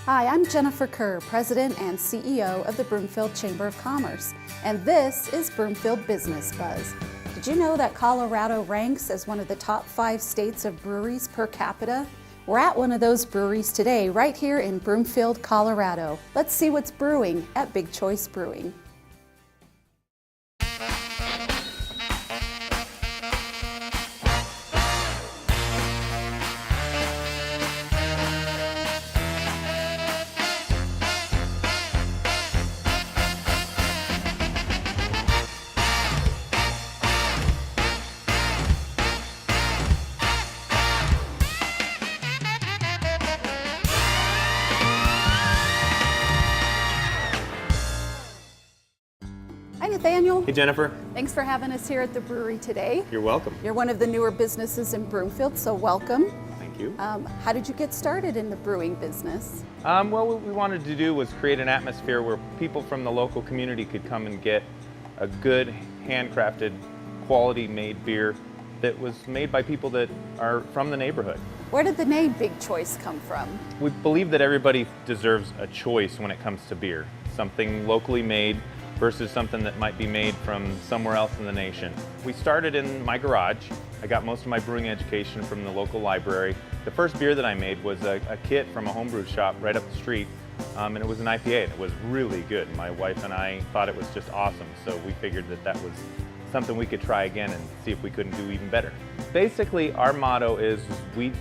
Hi, I'm Jennifer Kerr, President and CEO of the Broomfield Chamber of Commerce, and this is Broomfield Business Buzz. Did you know that Colorado ranks as one of the top 5 states of breweries per capita? We're at one of those breweries today, right here in Broomfield, Colorado. Let's see what's brewing at Big Choice Brewing. Hi, Nathaniel. Hey, Jennifer. Thanks for having us here at the brewery today. You're welcome. You're one of the newer businesses in Broomfield, so welcome. Thank you. How did you get started in the brewing business? Well, what we wanted to do was create an atmosphere where people from the local community could come and get a good, handcrafted, quality-made beer that was made by people that are from the neighborhood. Where did the name Big Choice come from? We believe that everybody deserves a choice when it comes to beer. Something locally made versus something that might be made from somewhere else in the nation. We started in my garage. I got most of my brewing education from the local library. The first beer that I made was a kit from a homebrew shop right up the street, and it was an IPA, and it was really good. My wife and I thought it was just awesome, so we figured that that was something we could try again and see if we couldn't do even better. Basically, our motto is we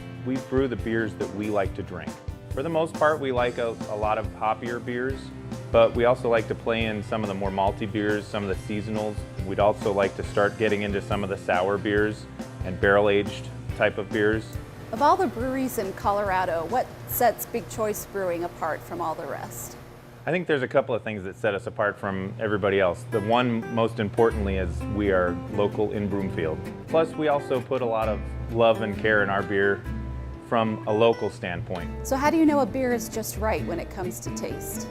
brew the beers that we like to drink. For the most part, we like a lot of hoppier beers, but we also like to play in some of the more malty beers, some of the seasonals. We'd also like to start getting into some of the sour beers and barrel-aged type of beers. Of all the breweries in Colorado, what sets Big Choice Brewing apart from all the rest? I think there's a couple of things that set us apart from everybody else. The one, most importantly, is we are local in Broomfield. Plus, we also put a lot of love and care in our beer from a local standpoint. So how do you know a beer is just right when it comes to taste?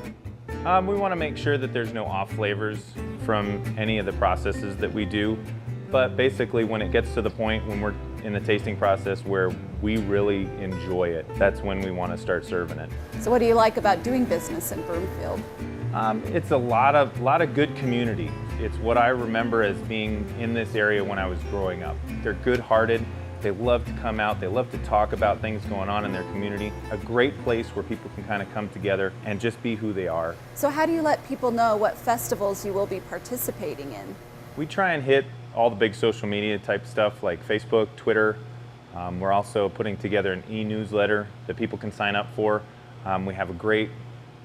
We want to make sure that there's no off flavors from any of the processes that we do. But basically, when it gets to the point when we're in the tasting process where we really enjoy it, that's when we want to start serving it. So what do you like about doing business in Broomfield? It's a lot of good community. It's what I remember as being in this area when I was growing up. They're good-hearted. They love to come out. They love to talk about things going on in their community. A great place where people can kind of come together and just be who they are. So how do you let people know what festivals you will be participating in? We try and hit all the big social media type stuff like Facebook, Twitter. We're also putting together an e-newsletter that people can sign up for. We have a great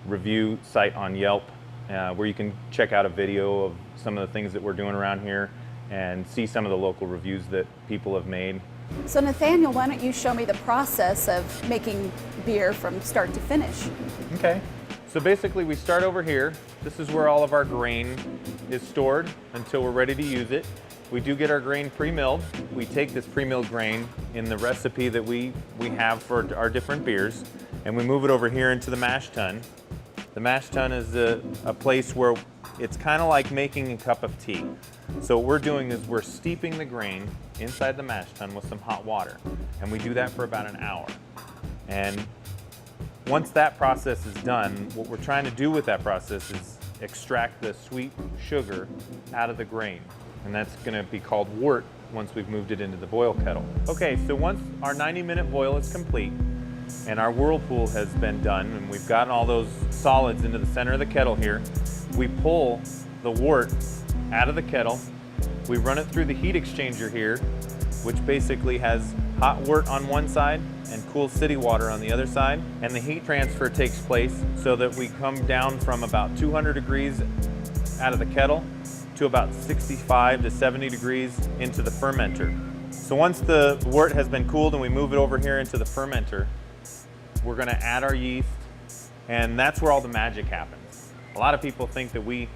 review site on Yelp where you can check out a video of some of the things that we're doing around here and see some of the local reviews that people have made. So Nathaniel, why don't you show me the process of making beer from start to finish? Okay. So basically we start over here. This is where all of our grain is stored until we're ready to use it. We do get our grain pre-milled. We take this pre-milled grain in the recipe that we have for our different beers, and we move it over here into the mash tun. The mash tun is a place where it's kind of like making a cup of tea. So what we're doing is we're steeping the grain inside the mash tun with some hot water, and we do that for about an hour. And once that process is done, what we're trying to do with that process is extract the sweet sugar out of the grain, and that's going to be called wort once we've moved it into the boil kettle. Okay, so once our 90-minute boil is complete and our whirlpool has been done and we've gotten all those solids into the center of the kettle here, we pull the wort out of the kettle. We run it through the heat exchanger here, which basically has hot wort on one side and cool city water on the other side. And the heat transfer takes place so that we come down from about 200 degrees out of the kettle to about 65 to 70 degrees into the fermenter. So once the wort has been cooled and we move it over here into the fermenter, we're gonna add our yeast, and that's where all the magic happens. A lot of people think that we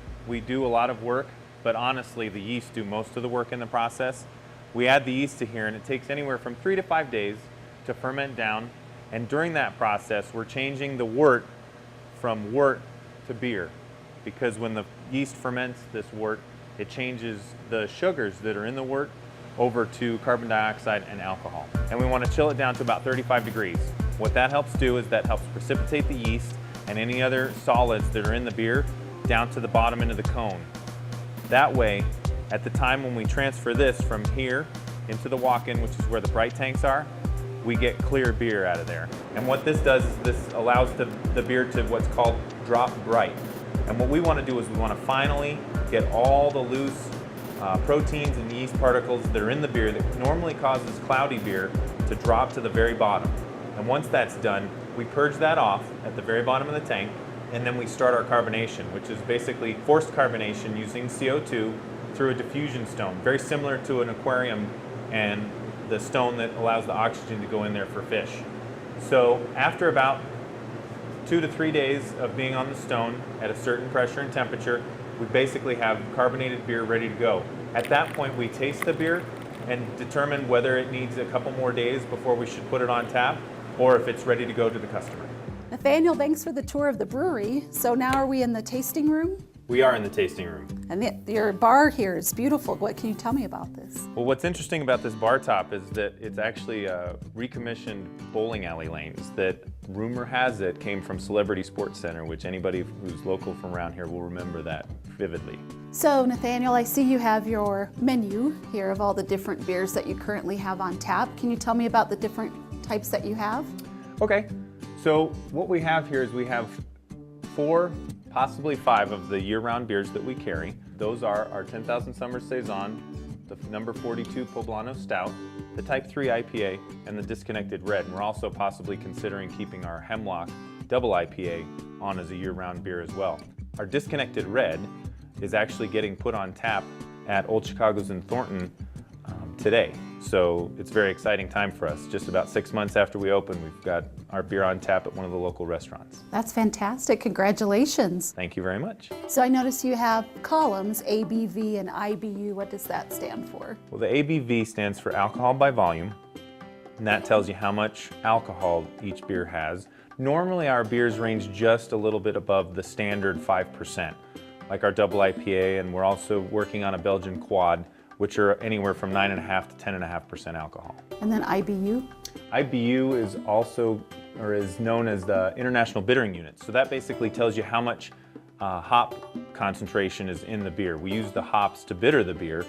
do a lot of work, but honestly, the yeast do most of the work in the process. We add the yeast to here, and it takes anywhere from 3 to 5 days to ferment down. And during that process, we're changing the wort from wort to beer, because when the yeast ferments this wort, it changes the sugars that are in the wort over to carbon dioxide and alcohol. And we want to chill it down to about 35 degrees. What that helps do is that helps precipitate the yeast and any other solids that are in the beer down to the bottom into the cone. That way, at the time when we transfer this from here into the walk-in, which is where the bright tanks are, we get clear beer out of there. And what this does is this allows the beer to what's called drop bright. And what we want to do is we want to finally get all the loose proteins and yeast particles that are in the beer that normally causes cloudy beer to drop to the very bottom. And once that's done, we purge that off at the very bottom of the tank, and then we start our carbonation, which is basically forced carbonation using CO2 through a diffusion stone, very similar to an aquarium and the stone that allows the oxygen to go in there for fish. So after about 2 to 3 days of being on the stone at a certain pressure and temperature, we basically have carbonated beer ready to go. At that point, we taste the beer and determine whether it needs a couple more days before we should put it on tap, or if it's ready to go to the customer. Nathaniel, thanks for the tour of the brewery. So now are we in the tasting room? We are in the tasting room. And your bar here is beautiful. What can you tell me about this? Well, what's interesting about this bar top is that it's actually recommissioned bowling alley lanes that, rumor has it, came from Celebrity Sports Center, which anybody who's local from around here will remember that vividly. So Nathaniel, I see you have your menu here of all the different beers that you currently have on tap. Can you tell me about the different types that you have? Okay, so what we have here is we have 4, possibly 5 of the year-round beers that we carry. Those are our 10,000 Summer Saison, the number 42 Poblano Stout, the Type 3 IPA, and the Disconnected Red. And we're also possibly considering keeping our Hemlock Double IPA on as a year-round beer as well. Our Disconnected Red is actually getting put on tap at Old Chicago's in Thornton today. So it's a very exciting time for us. Just about 6 months after we open, we've got our beer on tap at one of the local restaurants. That's fantastic. Congratulations. Thank you very much. So I noticed you have columns, ABV and IBU. What does that stand for? Well, the ABV stands for alcohol by volume, and that tells you how much alcohol each beer has. Normally our beers range just a little bit above the standard 5%, like our double IPA, and we're also working on a Belgian quad, which are anywhere from 9.5 to 10.5% alcohol. And then IBU? IBU is also, or is known as the International Bittering Unit. So that basically tells you how much hop concentration is in the beer. We use the hops to bitter the beer,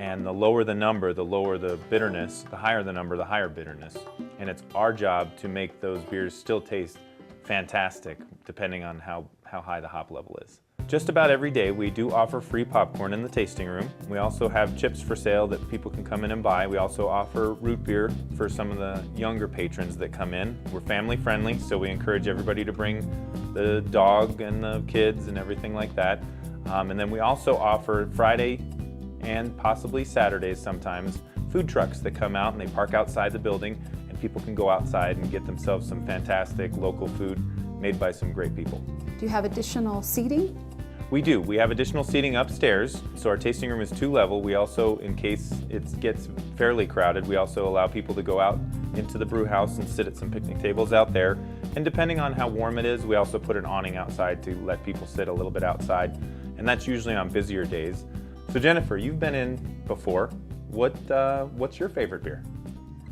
and the lower the number, the lower the bitterness, the higher the number, the higher bitterness. And it's our job to make those beers still taste fantastic, depending on how high the hop level is. Just about every day we do offer free popcorn in the tasting room. We also have chips for sale that people can come in and buy. We also offer root beer for some of the younger patrons that come in. We're family friendly, so we encourage everybody to bring the dog and the kids and everything like that. And then we also offer Friday and possibly Saturdays sometimes food trucks that come out and they park outside the building, and people can go outside and get themselves some fantastic local food made by some great people. Do you have additional seating? We do. We have additional seating upstairs, so our tasting room is 2-level. We also, in case it gets fairly crowded, we also allow people to go out into the brew house and sit at some picnic tables out there. And depending on how warm it is, we also put an awning outside to let people sit a little bit outside, and that's usually on busier days. So Jennifer, you've been in before. What's your favorite beer?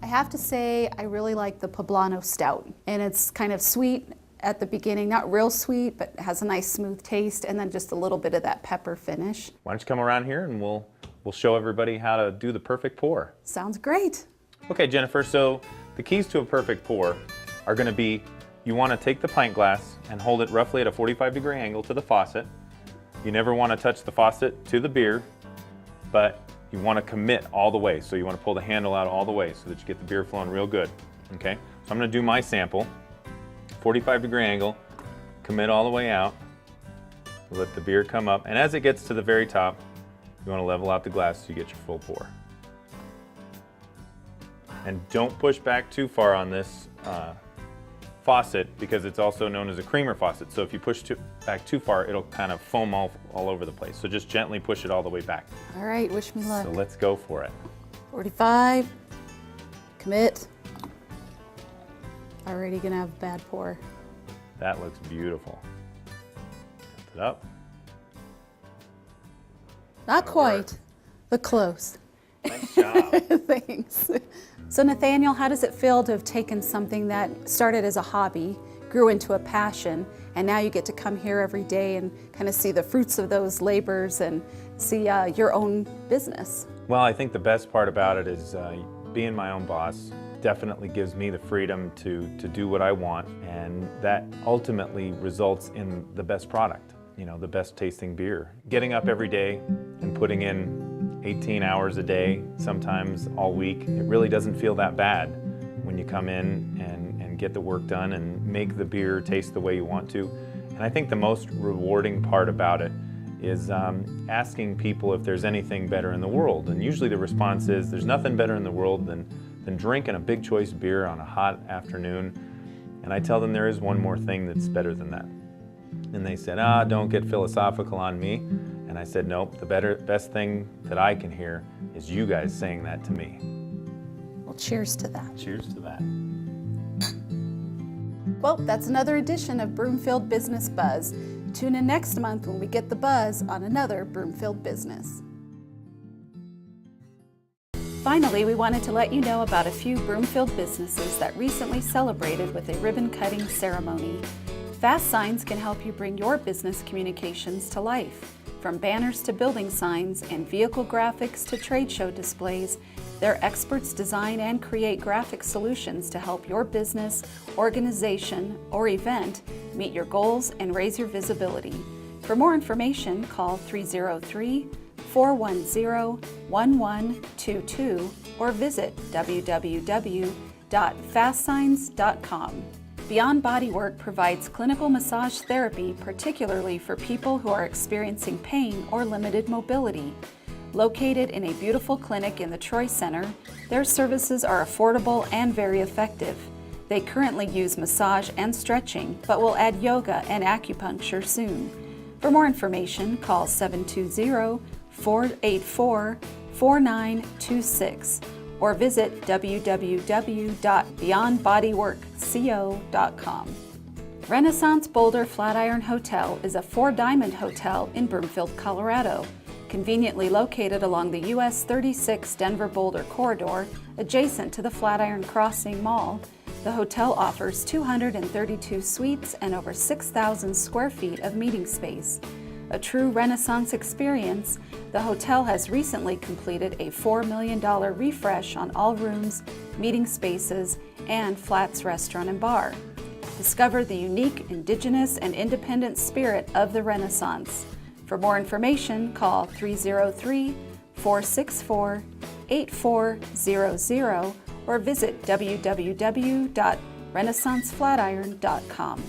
I have to say I really like the Poblano Stout, and it's kind of sweet at the beginning, not real sweet, but has a nice smooth taste, and then just a little bit of that pepper finish. Why don't you come around here and we'll show everybody how to do the perfect pour. Sounds great. Okay, Jennifer, so the keys to a perfect pour are going to be, you want to take the pint glass and hold it roughly at a 45-degree angle to the faucet. You never want to touch the faucet to the beer, but you want to commit all the way. So you want to pull the handle out all the way so that you get the beer flowing real good. Okay, so I'm going to do my sample. 45-degree angle, commit all the way out, let the beer come up, and as it gets to the very top, you want to level out the glass so you get your full pour. And don't push back too far on this faucet, because it's also known as a creamer faucet. So if you push back too far, it'll kind of foam all over the place. So just gently push it all the way back. All right, wish me luck. So let's go for it. 45, commit. Already gonna have a bad pour. That looks beautiful. Lift it up. Not quite, but close. Nice job. Thanks. So Nathaniel, how does it feel to have taken something that started as a hobby, grew into a passion, and now you get to come here every day and kind of see the fruits of those labors and see your own business? Well, I think the best part about it is being my own boss definitely gives me the freedom to do what I want, and that ultimately results in the best product, you know, the best tasting beer. Getting up every day and putting in 18 hours a day, sometimes all week, it really doesn't feel that bad when you come in and get the work done and make the beer taste the way you want to. And I think the most rewarding part about it is asking people if there's anything better in the world. And usually the response is, there's nothing better in the world than drinking a big choice beer on a hot afternoon. And I tell them there is one more thing that's better than that. And they said, don't get philosophical on me. And I said, nope, the best thing that I can hear is you guys saying that to me. Well, cheers to that. Cheers to that. Well, that's another edition of Broomfield Business Buzz. Tune in next month when we get the buzz on another Broomfield business. Finally, we wanted to let you know about a few Broomfield businesses that recently celebrated with a ribbon-cutting ceremony. Fast Signs can help you bring your business communications to life. From banners to building signs and vehicle graphics to trade show displays, their experts design and create graphic solutions to help your business, organization, or event meet your goals and raise your visibility. For more information, call 303-410-1122 or visit www.fastsigns.com. Beyond Bodywork provides clinical massage therapy, particularly for people who are experiencing pain or limited mobility. Located in a beautiful clinic in the Troy Center, their services are affordable and very effective. They currently use massage and stretching, but will add yoga and acupuncture soon. For more information, call 720-484-4926 or visit www.beyondbodyworkco.com. Renaissance Boulder Flatiron Hotel is a 4-diamond hotel in Broomfield, Colorado. Conveniently located along the US 36 Denver-Boulder corridor, adjacent to the Flatiron Crossing Mall, the hotel offers 232 suites and over 6,000 square feet of meeting space. A true Renaissance experience, the hotel has recently completed a $4 million refresh on all rooms, meeting spaces, and Flats Restaurant and Bar. Discover the unique indigenous and independent spirit of the Renaissance. For more information, call 303-464-8400 or visit www.renaissanceflatiron.com.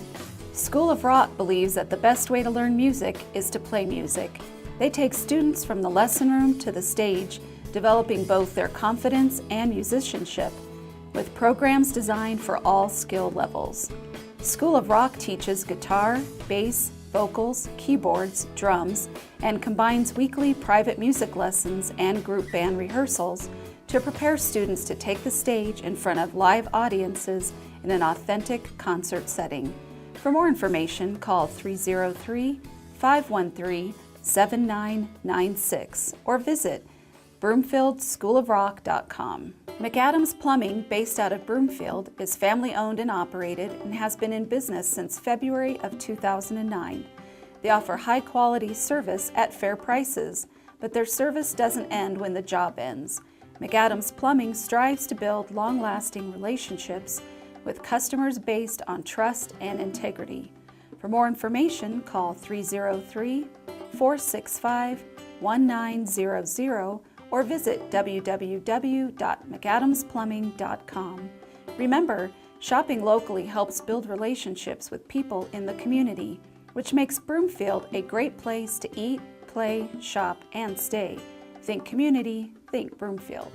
School of Rock believes that the best way to learn music is to play music. They take students from the lesson room to the stage, developing both their confidence and musicianship, with programs designed for all skill levels. School of Rock teaches guitar, bass, vocals, keyboards, drums, and combines weekly private music lessons and group band rehearsals to prepare students to take the stage in front of live audiences in an authentic concert setting. For more information, call 303-513-7996 or visit broomfieldschoolofrock.com. McAdams Plumbing, based out of Broomfield, is family-owned and operated and has been in business since February of 2009. They offer high-quality service at fair prices, but their service doesn't end when the job ends. McAdams Plumbing strives to build long-lasting relationships with customers based on trust and integrity. For more information, call 303-465-1900 or visit www.mcadamsplumbing.com. Remember, shopping locally helps build relationships with people in the community, which makes Broomfield a great place to eat, play, shop, and stay. Think community, think Broomfield.